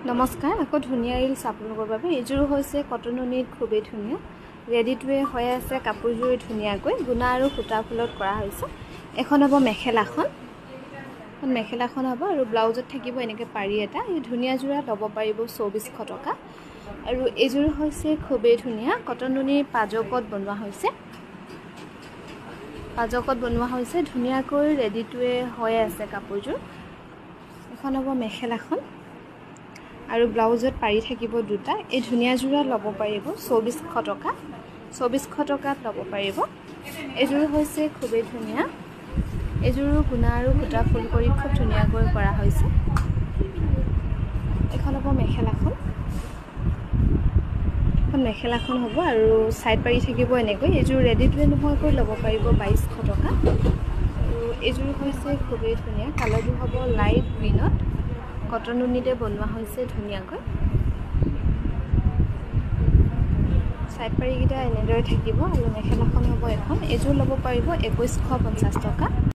নমস্কাৰ আকৌ ধুনীয়া ৰিলছ আপোনালোকৰ বাবে এইযোৰ হৈছে কটননিত খুবেই ধুনীয়া ৰেডি টু ৱে হৈ আছে কাপোৰযোৰ ধুনীয়াকৈ গুণা আৰু সূতা ফুলত কৰা হৈছে এখন হ'ব মেখেলাখন হ'ব আৰু ব্লাউজত থাকিব এনেকৈ পাৰি এটা এই ধুনীয়া যোৰা ল'ব পাৰিব 2400 টকা আৰু এইযোৰ হৈছে খুবেই ধুনীয়া কটননিৰ পাজকত বনোৱা হৈছে ধুনীয়াকৈ ৰেডি টু ৱে হৈ আছে কাপোৰযোৰ এখন হ'ব মেখেলাখন আৰু ব্লাউজত পাৰি থাকিব দুটা এই ধুনীয়া যোৰা ল'ব পাৰিব 2400 টকা 2400 টকাত ল'ব পাৰিব এইযোৰ হৈছে খুবেই ধুনীয়া এইযোৰ গুণা আৰু সূতা ফুল কৰি খুব ধুনীয়াকৈ কৰা হৈছে এখন হ'ব মেখেলাখন হ'ব আৰু সাইড পাৰি থাকিব এনেকৈ এইযোৰ ৰেডি টু ৱে নোহোৱাকৈ ল'ব পাৰিব 2200 টকা আৰু এইযোৰ হৈছে খুবেই ধুনীয়া কালাৰটো হ'ব লাইট গ্ৰীনত কটননিতে বনোৱা হৈছে ধুনীয়াকৈ সাইড পাৰিকেইটা এনেদৰে থাকিব আৰু মেখেলাখন হ'ব এখন এইযোৰ ল'ব পাৰিব 2150 টকা